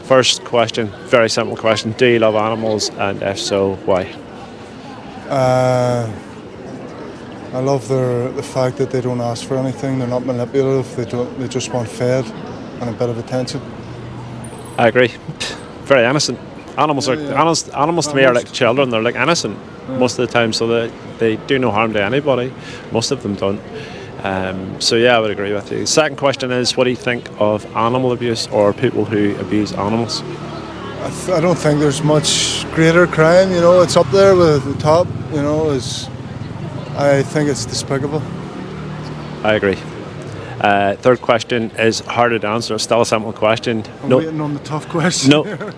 First question, very simple question. Do you love animals? And if so, why? Uh, I love the fact that they don't ask for anything. They're not manipulative. They just want fed and a bit of attention. I agree. Very innocent. Animals are Yeah. animals to me are like children. They're like innocent most of the time, so they do no harm to anybody. Most of them don't. So yeah, I would agree with you. Second question is, what do you think of animal abuse or people who abuse animals? I don't think there's much greater crime. It's up there with the top. I think it's despicable. I agree. Third question is harder to answer. It's still a simple question. I'm waiting on the tough question.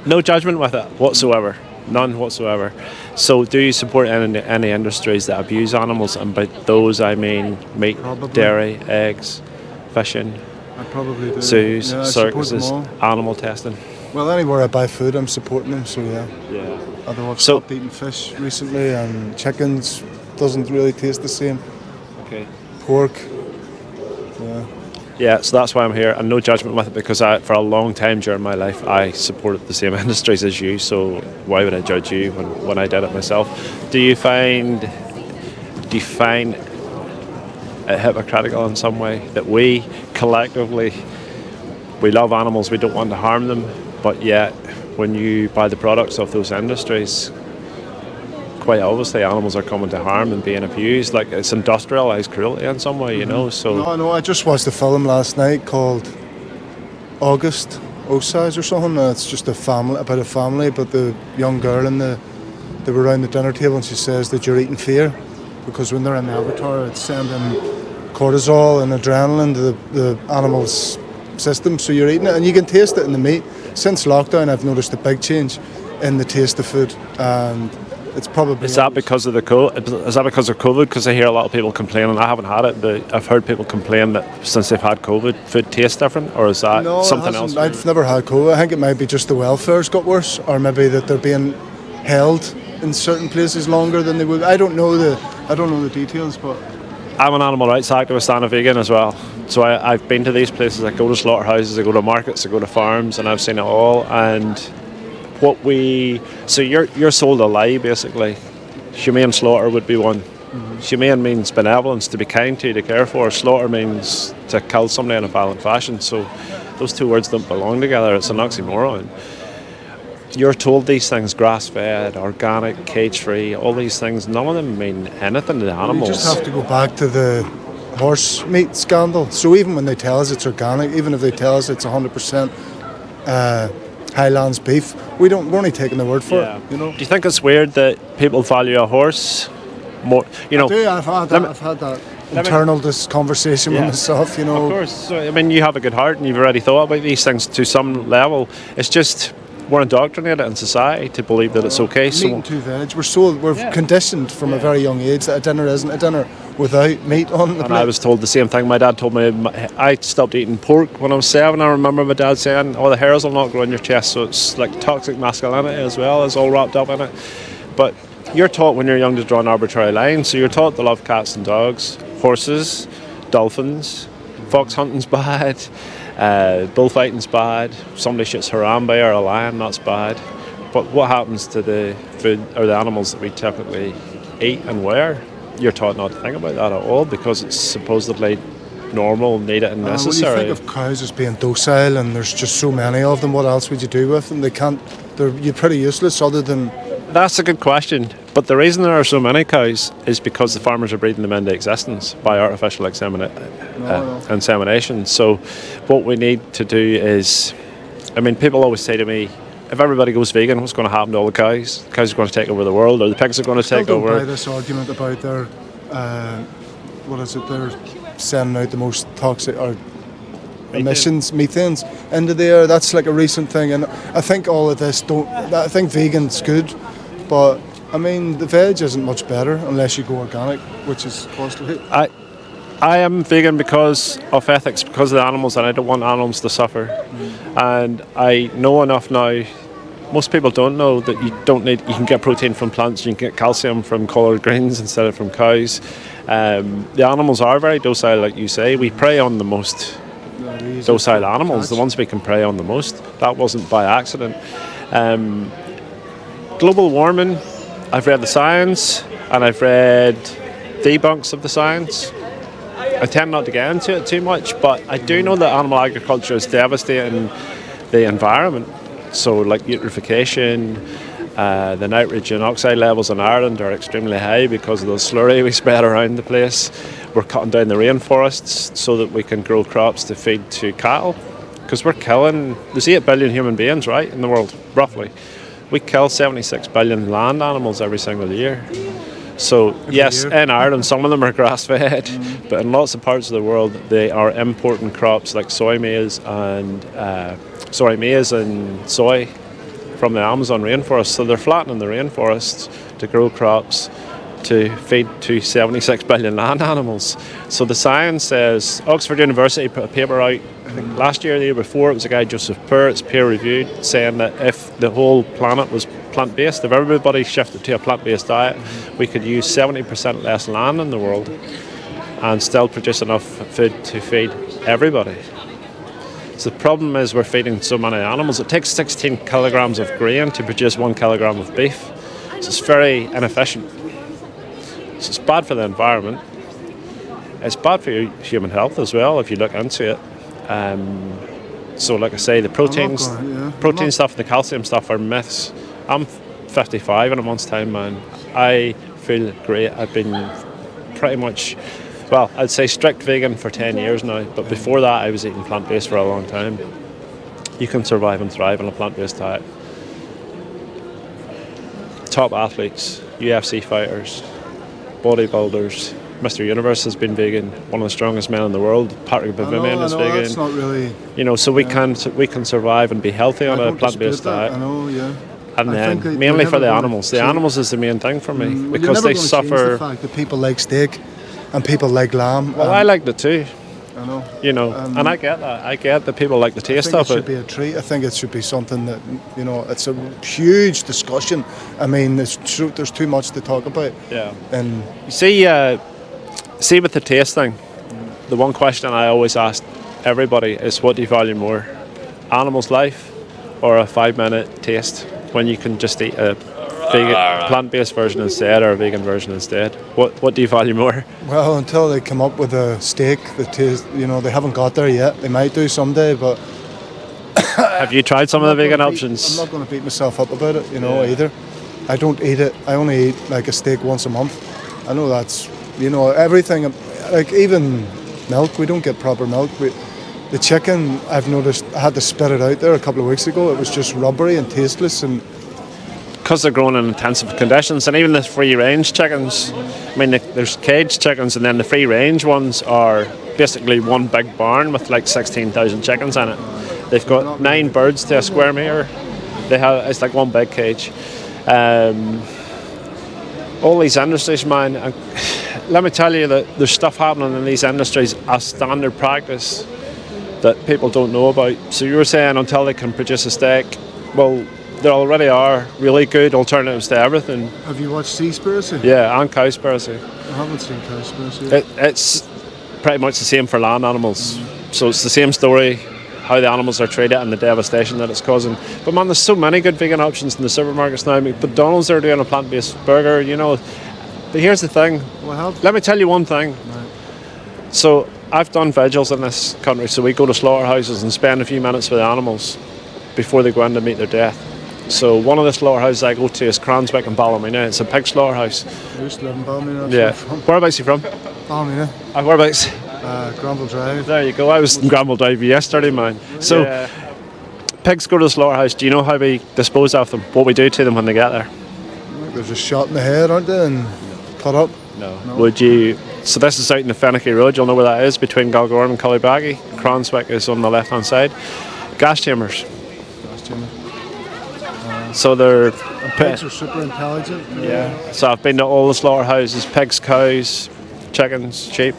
No judgment with it whatsoever. None whatsoever. So, do you support any industries that abuse animals? And by those, I mean meat, Probably. dairy, eggs, fishing, I probably do. zoos, Yeah, I support them circuses, all. animal testing. Well, anywhere I buy food, I'm supporting them. So yeah. Yeah. Although I've So- stopped eating fish recently, and chickens doesn't really taste the same. Okay. Pork. Yeah. Yeah, so that's why I'm here, and no judgment with it, because for a long time during my life, I supported the same industries as you. So why would I judge you when I did it myself? Do you find it hypocritical in some way that we collectively we love animals, we don't want to harm them, but yet when you buy the products of those industries, quite obviously animals are coming to harm and being abused, like it's industrialized cruelty in some way, so No, I just watched a film last night called August Osage or something. It's just about a family, but the young girl they were around the dinner table, and she says that you're eating fear, because when they're in the avatar, it's sending cortisol and adrenaline to the animal's system, so you're eating it, and you can taste it in the meat. Since lockdown, I've noticed a big change in the taste of food, and it's probably... Is that because of COVID? Because I hear a lot of people complaining. I haven't had it, but I've heard people complain that since they've had COVID, food tastes different, or is that No, something it else? hasn't. I've never had COVID. I think it might be just the welfare's got worse, or maybe that they're being held in certain places longer than they would. I don't know the details, but I'm an animal rights activist and a vegan as well. So I've been to these places. I go to slaughterhouses, I go to markets, I go to farms, and I've seen it all. And so you're sold a lie, basically. Humane slaughter would be one. Mm-hmm. Humane means benevolence, to be kind to care for. Slaughter means to kill somebody in a violent fashion. So those two words don't belong together. It's an oxymoron. You're told these things, grass-fed, organic, cage-free, all these things, none of them mean anything to the animals. you just have to go back to the horse meat scandal. So even when they tell us it's organic, even if they tell us it's 100% Highlands beef, we're only taking the word for it. Do you think it's weird that people value a horse more? I've had that internal conversation with myself. Of course. So, I mean, you have a good heart and you've already thought about these things to some level. It's just we're indoctrinated in society to believe that it's okay. Meat and two veg. We're conditioned from a very young age that a dinner isn't a dinner without meat on the And plate. I was told the same thing. My dad told me I stopped eating pork when I was 7. I remember my dad saying, "Oh, the hairs will not grow in your chest." So it's like toxic masculinity as well. It's all wrapped up in it. But you're taught when you're young to draw an arbitrary line. So you're taught to love cats and dogs, horses, dolphins. Fox hunting's bad. Bullfighting's bad. Somebody shoots Harambe or a lion, that's bad. But what happens to the food or the animals that we typically eat and wear? You're taught not to think about that at all because it's supposedly normal, needed and necessary. When you think of cows as being docile and there's just so many of them, what else would you do with them? You're pretty useless other than... That's a good question. But the reason there are so many cows is because the farmers are breeding them into existence by artificial insemination. So what we need to do is, I mean, people always say to me, if everybody goes vegan, what's going to happen to all the cows? The cows are going to take over the world, or the pigs are going to take over. I don't buy this argument about their, they're sending out the most toxic or emissions, methanes into the air. That's like a recent thing, and I think all of this I think vegan's good, but I mean the veg isn't much better unless you go organic, which is costly. I am vegan because of ethics, because of the animals, and I don't want animals to suffer. And I know enough now. Most people don't know that you can get protein from plants, you can get calcium from coloured greens instead of from cows. The animals are very docile, like you say. We prey on the most docile animals, the ones we can prey on the most. That wasn't by accident. Global warming, I've read the science and I've read debunks of the science. I tend not to get into it too much, but I do know that animal agriculture is devastating the environment. So like eutrophication, the nitrogen oxide levels in Ireland are extremely high because of the slurry we spread around the place. We're cutting down the rainforests so that we can grow crops to feed to cattle. Because we're killing, there's 8 billion human beings, right, in the world, roughly. We kill 76 billion land animals every single year. So yes, in Ireland, some of them are grass-fed, but in lots of parts of the world, they are importing crops like maize and soy from the Amazon rainforest. So they're flattening the rainforests to grow crops to feed to 76 billion land animals. So the science says, Oxford University put a paper out, I think last year or the year before, it was a guy, Joseph Poor, it's peer-reviewed, saying that if the whole planet was plant-based, if everybody shifted to a plant-based diet, we could use 70% less land in the world and still produce enough food to feed everybody. So the problem is we're feeding so many animals. It takes 16 kilograms of grain to produce 1 kilogram of beef. So it's very inefficient. So it's bad for the environment. It's bad for your human health as well if you look into it. So like I say, the protein stuff and the calcium stuff are myths. I'm 55 in a month's time, man. I feel great. I've been pretty much, well, I'd say strict vegan for 10 years now, but before that I was eating plant-based for a long time. You can survive and thrive on a plant-based diet. Top athletes, UFC fighters, bodybuilders. Mr. Universe has been vegan. One of the strongest men in the world, Patrick Bavimian, is vegan. That's not really, so we can survive and be healthy on a plant-based diet. I know, yeah. And then mainly for the animals. The animals is the main thing for me because they suffer. The fact that people like steak and people like lamb. Well, I liked it too. I know. And I get that. I get that people like the taste of it. It should be a treat. I think it should be something that, it's a huge discussion. I mean, there's too much to talk about. Yeah. And you see with the taste thing, the one question I always ask everybody is, what do you value more? Animal's life or a 5-minute taste when you can just eat a vegan, plant-based version instead or a vegan version instead? What do you value more? Well, until they come up with a steak that tastes, they haven't got there yet. They might do someday, but have you tried some of the vegan options? I'm not going to beat myself up about it, either. I don't eat it. I only eat like a steak once a month. I know that's, everything, like even milk, we don't get proper milk. The chicken, I've noticed, I had to spit it out there a couple of weeks ago. It was just rubbery and tasteless. And because they're grown in intensive conditions, and even the free-range chickens, I mean, there's caged chickens, and then the free-range ones are basically one big barn with like 16,000 chickens in it. They've got 9 birds to a square metre. It's like one big cage. All these industries, man, and let me tell you that there's stuff happening in these industries as standard practice that people don't know about. So you were saying until they can produce a steak, well, there already are really good alternatives to everything. Have you watched Seaspiracy? Yeah, and Cowspiracy. I haven't seen Cowspiracy. It's pretty much the same for land animals. So it's the same story, how the animals are treated and the devastation that it's causing. But man, there's so many good vegan options in the supermarkets now. I mean, McDonald's are doing a plant-based burger, But here's the thing. Let me tell you one thing. Right. So I've done vigils in this country, so we go to slaughterhouses and spend a few minutes with the animals before they go in to meet their death. So one of the slaughterhouses I go to is Cranswick in Ballymena. It's a pig slaughterhouse. I used to live in Ballymena. Yeah. Whereabouts are you from? Ballymena. Whereabouts? Granville Drive. There you go. I was in Granville Drive yesterday, man. So pigs go to the slaughterhouse. Do you know how we dispose of them? What we do to them when they get there? They're just shot in the head, aren't they? And cut up. No. Would you? So this is out in the Finicky Road. You'll know where that is, between Galgorm and Cullibaggy. Cranswick is on the left-hand side. Gas chambers. So they're pigs are super intelligent. Yeah. So I've been to all the slaughterhouses: pigs, cows, chickens, sheep,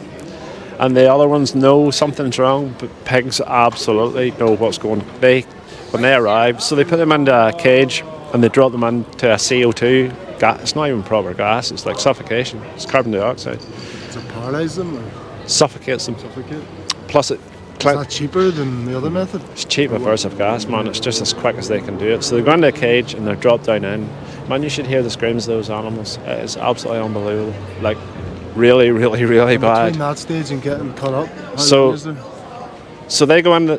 and the other ones know something's wrong, but pigs absolutely know what's going on. When they arrive, so they put them into a cage and they drop them into a CO2 gas. It's not even proper gas. It's like suffocation. It's carbon dioxide. Does it paralyse them or suffocates them? Suffocate. Plus it that cheaper than the other method? It's cheap with versus gas, man. It's just as quick as they can do it. So they go into a cage and they're dropped down in. Man, you should hear the screams of those animals. It is absolutely unbelievable. Like, really, really, really bad. Between that stage and getting cut up, how So- long is there? So they go in the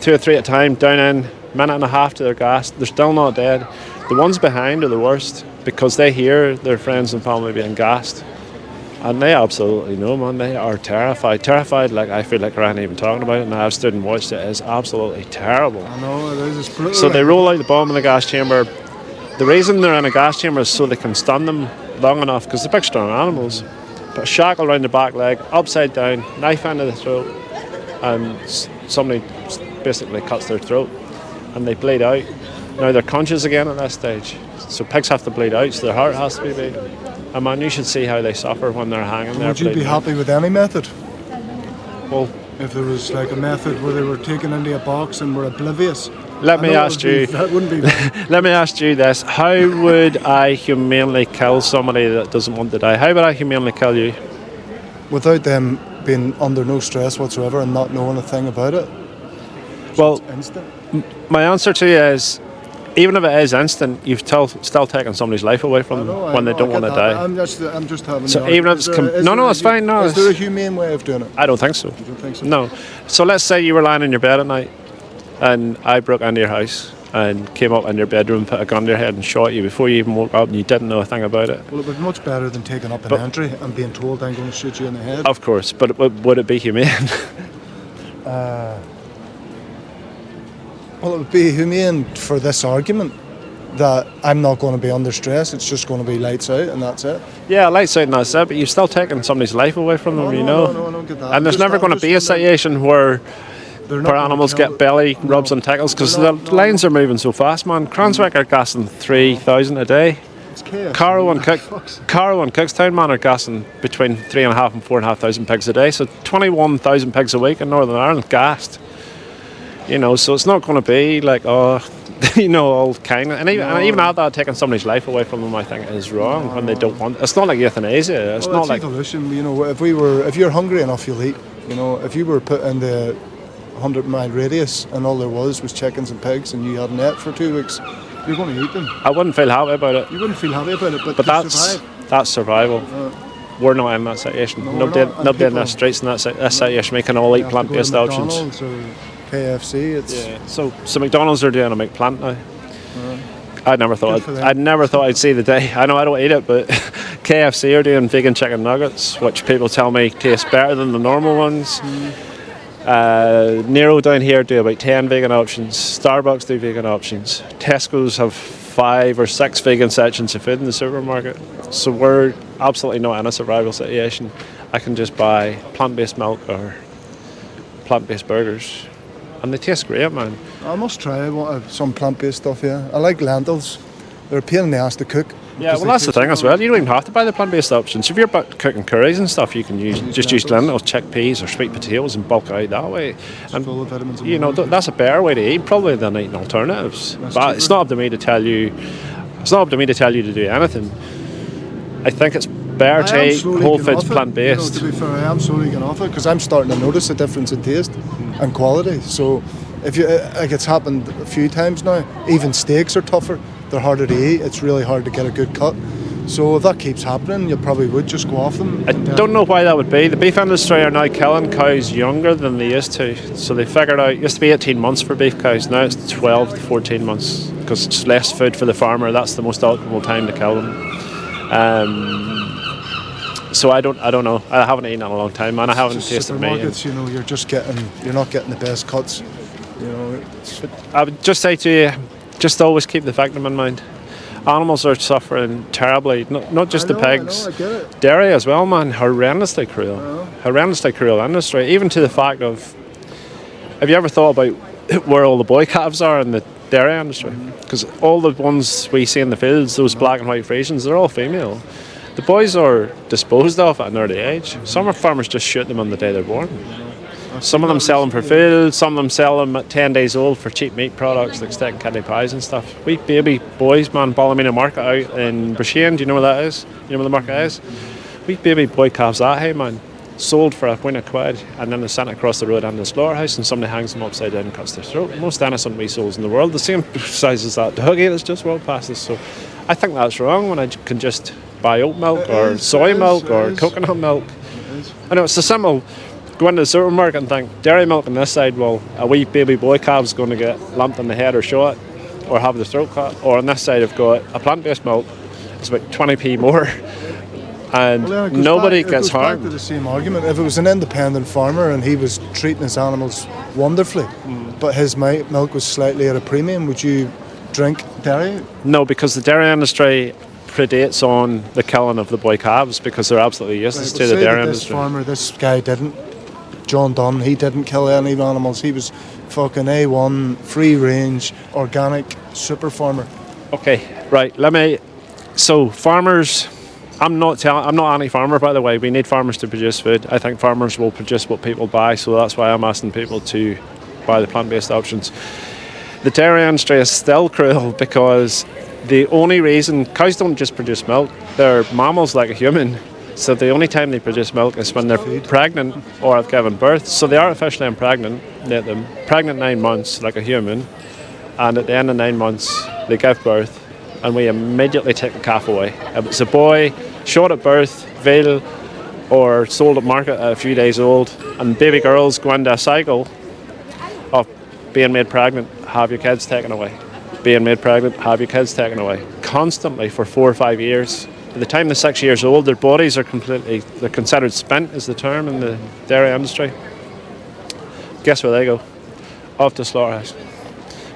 2 or 3 at a time, down in, minute and a half to their gas. They're still not dead. The ones behind are the worst because they hear their friends and family being gassed. And they absolutely know, man. They are terrified. Terrified, like I feel like I ain't even talking about it now. I've stood and watched it. It is absolutely terrible. I know, it is. It's brutal. So they roll out the bomb in the gas chamber. The reason they're in a gas chamber is so they can stun them long enough because they're big, strong animals. Put a shackle around the back leg, upside down, knife into the throat, and somebody basically cuts their throat and they bleed out. Now they're conscious again at that stage. So pigs have to bleed out, so their heart has to be beating. And man, you should see how they suffer when they're hanging there. Would you be bleeding out. happy with any method? Well, If there was like a method where they were taken into a box and were oblivious? let me ask you. That wouldn't be. Let me ask you this: how would I humanely kill somebody that doesn't want to die? How would I humanely kill you? Without them being under no stress whatsoever and not knowing a thing about it. Well, Instant. my answer to you is, even if it is instant, you've still taken somebody's life away from them when they don't want to die. I'm just having. So the even if argument. it's no, it's fine. No, Is there a humane way of doing it? I don't think so. You don't think so? No. So let's say you were lying in your bed at night, and I broke into your house and came up in your bedroom, put a gun to your head, and shot you before you even woke up, and you didn't know a thing about it. Well, it would be much better than taking up an But- entry and being told I'm going to shoot you in the head. Of course, but would it be humane? Well, it would be humane for this argument that I'm not going to be under stress. It's just going to be lights out and that's it. Yeah, lights out and that's it, but you've still taken somebody's life away from them, you know. No, I don't get that. And there's never going to be a situation where They're not gonna animals kill- get belly rubs and tickles because the lines are moving so fast, man. Cranswick are gassing 3,000 a day. It's chaos. Carrow and Fuck's- Cookstown, man, are gassing between 3,500 and 4,500 pigs a day. So 21,000 pigs a week in Northern Ireland gassed. You know, so it's not going to be like, you know, all kind of, and even at that, taking somebody's life away from them, I think is wrong when they don't want. It's not like euthanasia. It's Well, not it's like evolution. You know, if you're hungry enough, you'll eat. You know, if you were put in the 100-mile radius and all there was chickens and pigs, and you had net for 2 weeks, you're going to eat them. I wouldn't feel happy about it. You wouldn't feel happy about it, but But to survive. that's survival. We're not in that situation. No, we're Nobody not, and in the people- streets in that situation. We can all You eat have to go to plant-based options. McDonald's or KFC. It's Yeah. So McDonald's are doing a McPlant now. I never Good for them. I'd see the day. I know I don't eat it, but KFC are doing vegan chicken nuggets, which people tell me taste better than the normal ones. Nero down here do about 10 vegan options. Starbucks do vegan options. Tesco's have 5 or 6 vegan sections of food in the supermarket. So we're absolutely not in a survival situation. I can just buy plant-based milk or plant-based burgers, and they taste great, man. I must try some plant-based stuff. Yeah, I like lentils. They're a pain in the ass to cook. Yeah, because well, they that's the taste thing as so- well. You don't even have to buy the plant-based options. If you're cooking curries and stuff, you can use lentils. lentils, chickpeas, or sweet potatoes and bulk it out that way. And full of vitamins and you know minerals. that's a better way to eat probably than eating alternatives. That's But it's cheaper. not up to me to tell you. It's not up to me to tell you to do anything. I think it's better I to am eat slowly whole getting foods off it. plant-based. You know, to be fair, I am slowly getting off it because I'm starting to notice a difference in taste and quality. So, if you like, it's happened a few times now. Even steaks are tougher; they're harder to eat. It's really hard to get a good cut. So, if that keeps happening, you probably would just go off them. I don't know why that would be. The beef industry are now killing cows younger than they used to. So they figured out it used to be 18 months for beef cows. Now it's 12 to 14 months because it's less food for the farmer. That's the most optimal time to kill them. So I don't know. I haven't eaten in a long time, man. I haven't Just tasted meat. supermarkets, you know, you're not getting the best cuts. You know, I would just say to you, just always keep the victim in mind. Animals are suffering terribly, not just the pigs. I get it. Dairy as well, man. Horrendously cruel. Horrendously cruel industry. Even to the fact of, have you ever thought about where all the boy calves are in the dairy industry? Because all the ones we see in the fields, those black and white Frisians, they're all female. The boys are disposed of at an early age. Some farmers just shoot them on the day they're born. Some of them sell them for food, some of them sell them at 10 days old for cheap meat products like steak and kidney pies and stuff. We baby boys, man, Ballymena Market out in Brashane, do you know where that is? You know where the market is? We baby boy calves that, hey man. sold for £1, and then they're sent across the road into the slaughterhouse, and somebody hangs them upside down and cuts their throat. Most innocent wee souls in the world, the same size as that doggy that's just walked past us. So I think that's wrong when I can just buy oat milk or soy milk or coconut milk. I know it's the simple. Go into the supermarket and think dairy milk on this side, well, a wee baby boy calf's going to get lumped in the head or shot or have their throat cut. Or on this side I've got a plant-based milk, it's about 20p more, and nobody gets harmed. Back to the same argument. If it was an independent farmer and he was treating his animals wonderfully, but his milk was slightly at a premium, would you drink dairy? No, because the dairy industry predates on the killing of the boy calves because they're absolutely useless to the dairy industry. This guy didn't. John Dunn, he didn't kill any animals. He was fucking A1, free range, organic, super farmer. Okay, right. So farmers, I'm not anti-farmer, by the way. We need farmers to produce food. I think farmers will produce what people buy, so that's why I'm asking people to buy the plant-based options. The dairy industry is still cruel because the only reason cows don't just produce milk, they're mammals like a human. So the only time they produce milk is when they're pregnant or have given birth. So they artificially impregnate them, pregnant 9 months like a human, and at the end of 9 months they give birth, and we immediately take the calf away. If it's a boy, shot at birth, veal, or sold at market at a few days old, and baby girls go into a cycle of being made pregnant, have your kids taken away. Being made pregnant, have your kids taken away. Constantly for 4 or 5 years. By the time they're 6 years old, their bodies are they're considered spent, is the term in the dairy industry. Guess where they go? Off to slaughterhouse.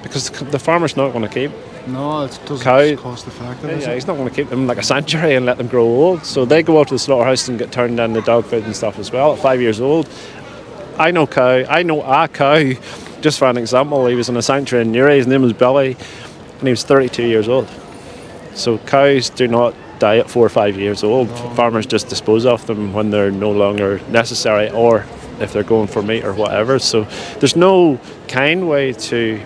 Because the farmer's not going to keep. No, it doesn't cost effective. Yeah, he's not going to keep them like a sanctuary and let them grow old. So they go off to the slaughterhouse and get turned into dog food and stuff as well at 5 years old. I know a cow, just for an example, he was in a sanctuary in Newry, his name was Billy, and he was 32 years old. So cows do not die at 4 or 5 years old. No. Farmers just dispose of them when they're no longer necessary, or if they're going for meat or whatever. So there's no kind way to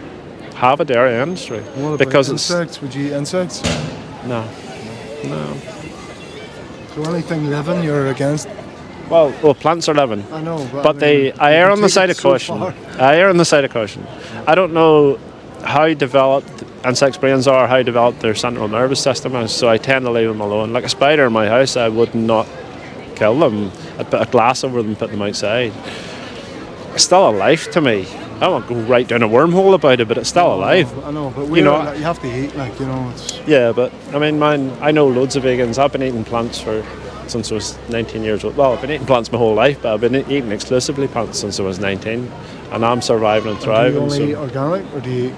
have a dairy industry. What about insects? Would you eat insects? No. So anything living you're against? Well, plants are living. I know, but I err on the side of caution. I don't know how developed insects' brains are, how developed their central nervous system is, so I tend to leave them alone. Like a spider in my house, I would not kill them. I'd put a glass over them and put them outside. It's still a life to me. I won't go right down a wormhole about it, but it's still alive. I know, but you have to eat, it's... Yeah, but I mean, I know loads of vegans. I've been eating plants since I was 19 years old. Well, I've been eating plants my whole life, but I've been eating exclusively plants since I was 19, and I'm surviving and thriving. Do you only eat organic, or do you eat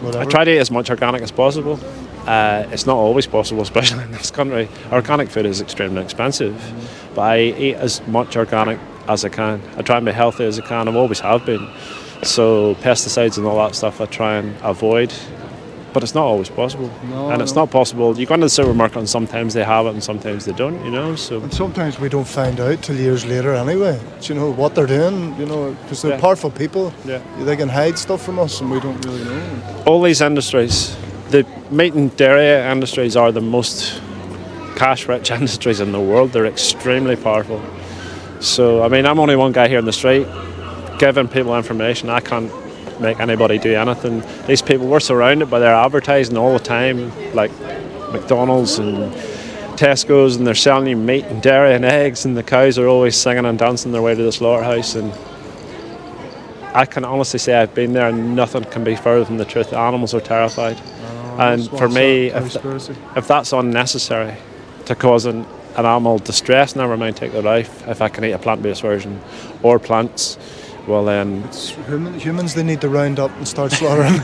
whatever? I try to eat as much organic as possible. It's not always possible, especially in this country. Organic food is extremely expensive, but I eat as much organic as I can. I try and be healthy as I can. I always have been. So pesticides and all that stuff I try and avoid, but it's not always possible. It's not possible. You go into the supermarket and sometimes they have it and sometimes they don't, So. And sometimes we don't find out till years later anyway, what they're doing, because they're powerful people. Yeah. They can hide stuff from us and we don't really know. All these industries, the meat and dairy industries are the most cash-rich industries in the world. They're extremely powerful. So, I mean, I'm only one guy here in the street giving people information. I can't make anybody do anything. These people, we're surrounded by their advertising all the time, like McDonald's and Tesco's, and they're selling you meat and dairy and eggs, and the cows are always singing and dancing their way to the slaughterhouse. And I can honestly say I've been there and nothing can be further from the truth. The animals are terrified. And for me, if that's unnecessary to cause an animal distress, never mind take their life, if I can eat a plant-based version or plants, well then... It's humans they need to round up and start slaughtering.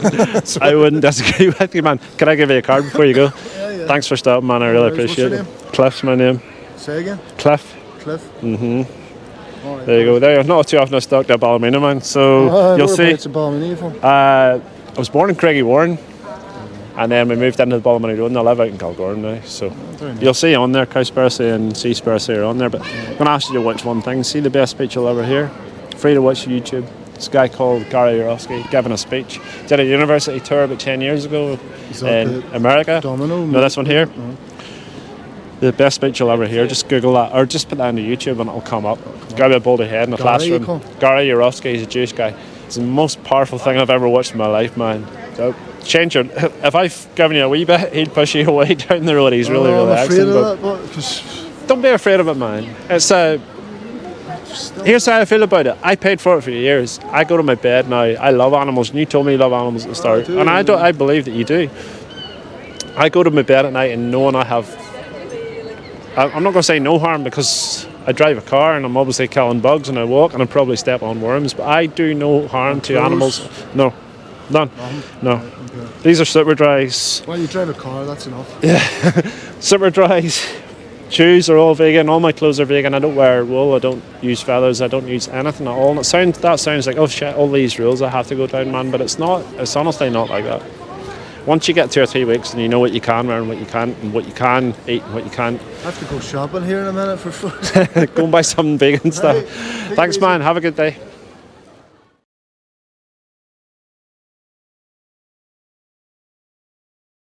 I wouldn't disagree with you, man. Can I give you a card before you go? Yeah. Thanks for stopping, man. I really appreciate it. Cliff's my name. Say again? Cliff. Right, there you go. There. Not too often I stuck to Ballymena, man. So you'll see. Whereabouts in Ballymena from? I was born in Craigie Warren, and then we moved into the Ballymena Road, and I live out in Kilgorm now. So nice. You'll see on there, Cowsparcy and Seasparcy are on there. But I'm going to ask you to watch one thing. See the best speech you'll ever hear? Free to watch YouTube. This guy called Gary Yourofsky giving a speech. Did a university tour about 10 years ago in America. Domino? No, this one here. The best speech you'll ever hear. Just Google that, or just put that into YouTube and it'll come up. Guy with a baldy head in a classroom. Gary Yourofsky, he's a Jewish guy. It's the most powerful thing I've ever watched in my life, man. So change your. If I've given you a wee bit, he'd push you away down the road. He's really I'm excellent. afraid of that, because Don't be afraid of it, man. It's here's how I feel about it. I paid for it for years. I go to my bed now. I love animals, and you told me you love animals at the start, and I don't. I believe that you do. I go to my bed at night and knowing I have. I'm not going to say no harm because I drive a car and I'm obviously killing bugs and I walk and I probably step on worms, but I do no harm to animals. No, none. No. Okay. These are super dries. Well, you drive a car, that's enough. Yeah, super dries. Shoes are all vegan. All my clothes are vegan. I don't wear wool. I don't use feathers. I don't use anything at all. And that sounds like, oh shit, all these rules I have to go down, man. But it's not. It's honestly not like that. Once you get 2 or 3 weeks and you know what you can wear and what you can't, and what you can eat and what you can't. I have to go shopping here in a minute for food. Go and buy some vegan stuff. Right. Thanks, man. Have a good day.